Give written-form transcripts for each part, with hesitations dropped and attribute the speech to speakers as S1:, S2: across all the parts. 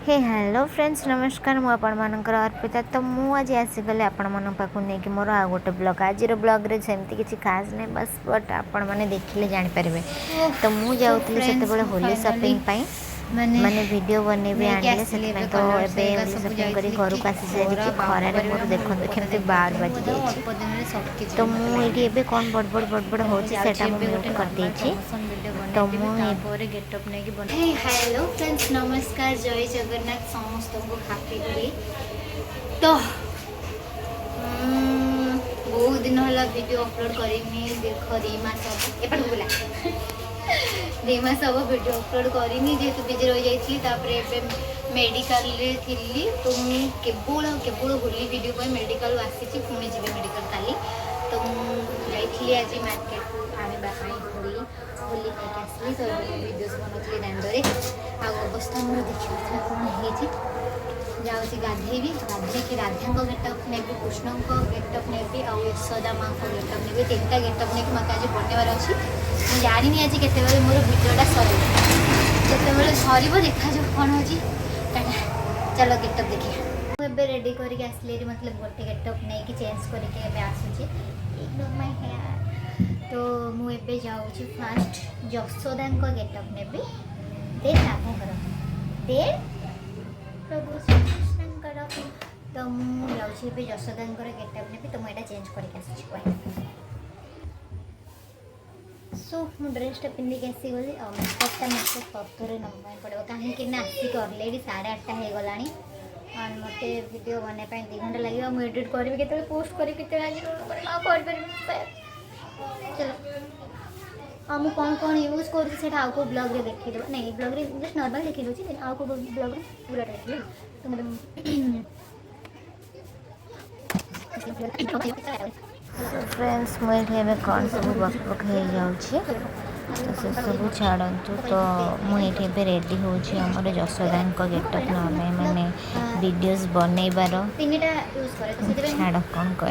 S1: हे hello friends नमस्कार मु आपण मानकर अर्पिता। तो मु आज आसीगले आपण मन पाखु नहीं कि मोर आ गोटे ब्लॉग आज ब्लॉग रे सेमती किसी खास नहीं बस बट आपण मैंने देखिले जान पारे। तो मु जाउतली सेते बेले होली शॉपिंग पाई माने वीडियो बनेबे आनिले सेते तो एबे होली शॉपिंग करी घर को आसी सारी खरा रे मोर देखन केमते 12 बज जाई। तो मु एठी एबे कोन बड़ होची सेटा मु म्यूट कर देछि। तो मु
S2: एपोरे गेटअप नै कि बन हेलो फ्रेंड्स नमस्कार जय जगन्नाथ समस्त को हैप्पी होली। तो बहुत दिन होला वीडियो अपलोड करिनी दीर्घ 2 मास एपट बोला 2 मास अब वीडियो अपलोड करिनी जेतु बिजी रह जाइछली तापर एबे मेडिकल रे थिली। तो मु केवल होली वीडियो पे मेडिकल आसीछि पुणी जिबे मेडिकल काली। तो मु जाइछली आज मार्केट को आनिबा पाई होली खाई आसली। तो वीडियोस बनौली दांडरे आ अवस्था मोर देखिए कौन है जाऊँगी गाधेबी गाधेकी राधा गेटअप नेबी कृष्ण को गेटअप नेबी आ यशोदा माँ को गेटअप नेबी 3टा गेटअप नहीं मत आज बनवार अच्छी मुझे जानी आज के मोर भिडियोटा सर जिते सर देखा जो कौन हो चलो गेटअप देखिए मुझे रेडी करके आसली मतलब गोटे गेटअप नहीं चेंज करके आसूँ तो मुझे जाऊँगी फास्ट यशोदा गेटअप नेबी देन राधाकर देन प्रभु श्रीकृष्णकर। तो मुझे यशोदा गेटअप नेबी तो मुझे चेंज करके सो मु ड्रेसटा पिंधिक आसीगली और मेकअपटा मतलब सतरे नवा पड़ो कहीं आसिक अलरेडी 8:30 हो गला और मत वीडियो बनवाई 2 घंटा लगे मुझे एडिट करी के पोस्ट करी चलो हाँ मुझे कौन कौन यूज कर आउ ब्लॉग रे देखी नहीं ब्लॉग रे जस्ट नॉर्मल देखी दूसरी आउ को ब्लॉग रे पूरा देखिए तो मतलब
S1: फ्रेंड्स मुझे कौन सब बकबक हो जाऊँगी तो से सब छाड़तु। तो मुझे रेडी होमर यशोदा गेटअप ना मैंने वीडियोस बनइबार छाड़ कौन कह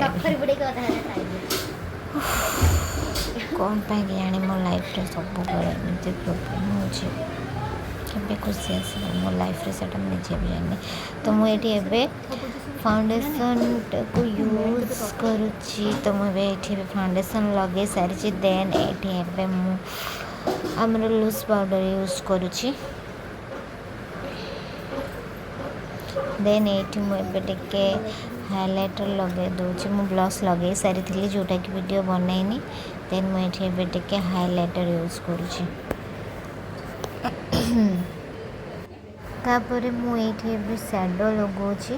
S1: कौन पाई जानी मो लाइफ रे सब एमती प्रोब्लेम हो खुशी आस मो लाइफ रे सेटा मुझे भी जानी। तो मुझे फाउंडेशन को यूज करुच्ची तो मुझे फाउंडेशन लगे सारी देन ये आमर लूज पाउडर यूज करुच्ची देन ये मुझे हाइलाइटर लगे दूसरी मु ब्लश लगे सारी थी जोटा कि वीडियो बनईनी देन मुझे हाइलाइटर यूज करुच्ची। तापर मुझे शैडो लगौची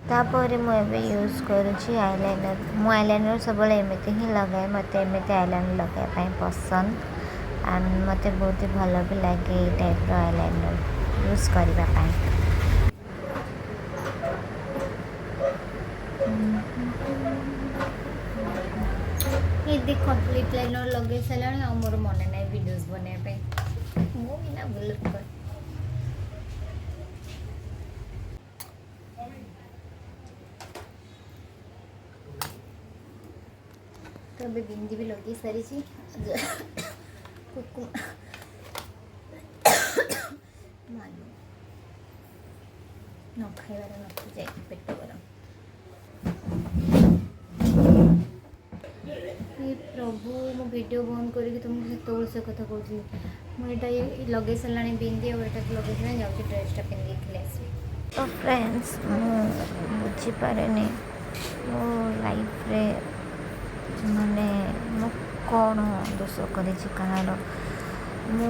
S1: तापर मुझे यूज करुच्ची आईलाइनर मु आईलाइनर सब एमती ही लगाए मत एमती आईलाइनर लगाई पसंद एंड मत बहुत ही भल भी लगे ये टाइप आईलाइनर यूज करने।
S2: ये कंप्लीट लाइनर लगे सारा और मोर मन ना वीडियोस बनवाई मुझे भूल तो अभी बिंदी भी लगे सारी कुकुम न खाइबार न जाए पेट गरम प्रभु मो वीडियो बंद करके तुमको सेतोल से कथा कहूँ मुझे लगे सारा बिंदी और ये लगे सारा जाऊँगी ड्रेसटा पिंधिक आसबि।
S1: तो फ्रेंड्स बुझीपारे मो लाइफ रे माने मु कौन दोष कर कहार मु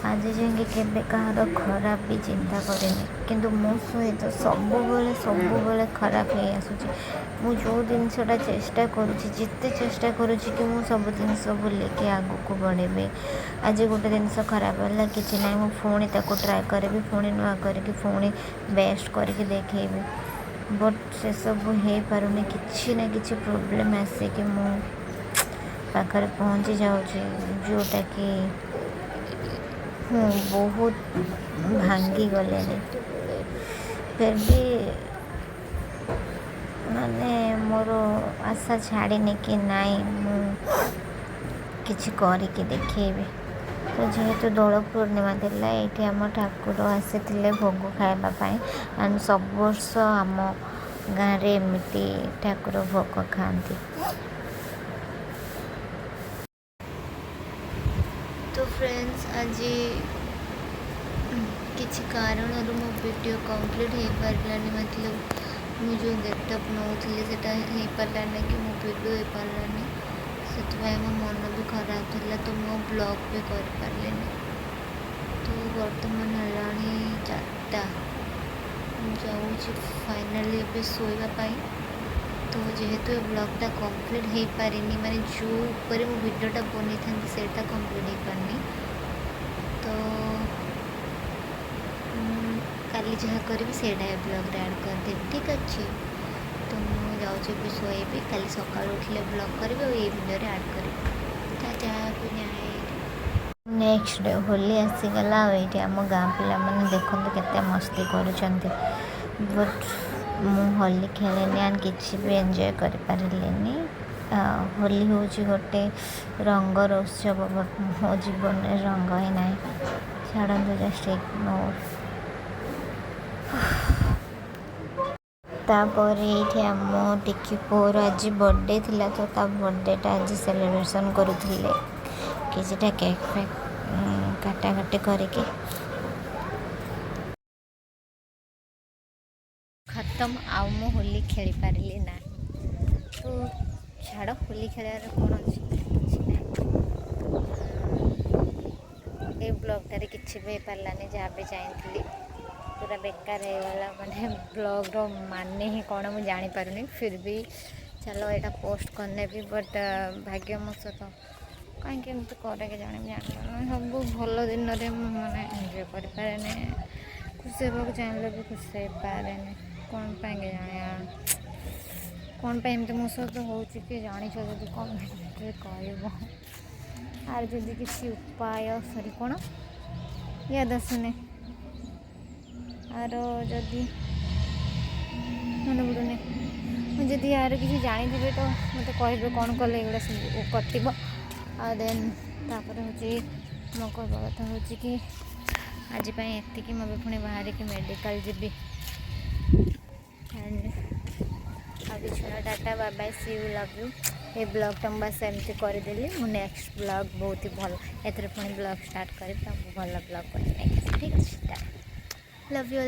S1: आज जाए केबे कहार खराब भी चिंता करेनि किंतु मो सहित सब खराब हो आसूँ मु जो जिनसटा चेष्टा करुँची जिते चेष्टा करुँची कि मु सब जिनस बुलेके आगु को बढ़ेबे आज गोटे जिनस खराब है कि ना मु पुणी ताको ट्राए करी पुणी नुआ करके पुणी बेस्ट करके देखेबी बट से सब हो पारुनी किसी ना कि प्रोब्लेम आसे कि मु पाखरे पहुँची जाऊँगी जोटा कि बहुत भांगी गले फिर भी माने मोर आशा छाड़नी कि नाई मु किछि करके देखेबी तो जेहेतु दोल पूर्णिमा थिला ये आम ठाकुर आसी भोग खावाई एंड सब वर्ष आम गाँव रे एमती ठाकुर भोग खाती। तो फ्रेंड्स आज किसी कारण मो वीडियो कंप्लीट हो पारानी मतलब मुझे गेटअप नौली से पारानी कि मो वीडियो हो पारानी से मो मन भी खराब था तो मो ब्लॉग भी कर पारे। तो बर्तमान है 4टा जाऊँ फाइनाली ଏବେ ଶୋଇବା ପାଇଁ। तो जेहेतु ब्लॉगटा कंप्लीट हो पारिनी माने जो ऊपर मो वीडियोटा बनी था सेटा कंप्लीट हो पारनी। तो काली जहाँ करी से ब्लॉग ऐड कर दे ठीक अच्छे। तो मुझे जाऊँगी भी शोबी काली सका उठले ब्लॉग करी और ये वीडियो ऐड करी। नेक्स्ट डे होली आसीगला ये आम गाँ पिला मैंने देखते केते मस्ती करुँच बट मु होली खेलेनी एंड किसी भी एंजॉय कर पारिलेनी। होली हूँ गोटे रंगर उत्सव बट मो जीवन में रंग ही ना छाड़ जस्ट इग्नोर। तापर ये आम टिकी पुअर आज बर्थडे थिला तो ता बर्थडेटा आज सेलिब्रेशन करुले किसीटा केक फेक काटाकाटी करके खत्म आउ मो होली खेली पारिली ना। तो छाड़ होली खेलार कौन अच्छी ये ब्लॉगटारे किसी भी पारानी जहाँ भी चाहती पूरा बेकार होगा मैंने ब्लॉग माने ही कौन मुझे जानीपारूनी फिर भी चलो यहाँ पोस्ट करने भी बट भाग्य मो सहित कहीं करे के जाने सब भल दिन मैंने एंजॉय कर पारे खुशी होगा चाहिए भी खुशी हो पारे कौन पाए जाने कौन एमती मो सहित हो जानी जब कमेंट कह आर जदि किसी उपाय सरी कौन याद आसुने आर जदि मन पड़ूनी मुझे यार किसी जानी थे तो मत कहे कौन कले एगुड़ा सब कटो आ देन तापर हूँ मो कहवा कथा हूँ कि आज एतिकी मैं पुणी बाहर कि मेडिकल जीवी एंड आगे छुआ tata bye bye see you love you. ये ब्लॉगटा मुझे बस एमती करदेली मु नेक्स्ट ब्लॉग बहुत ही भल एथर पुणी ब्लॉग स्टार्ट करी भल ब्लॉग कर ठीक है लव यू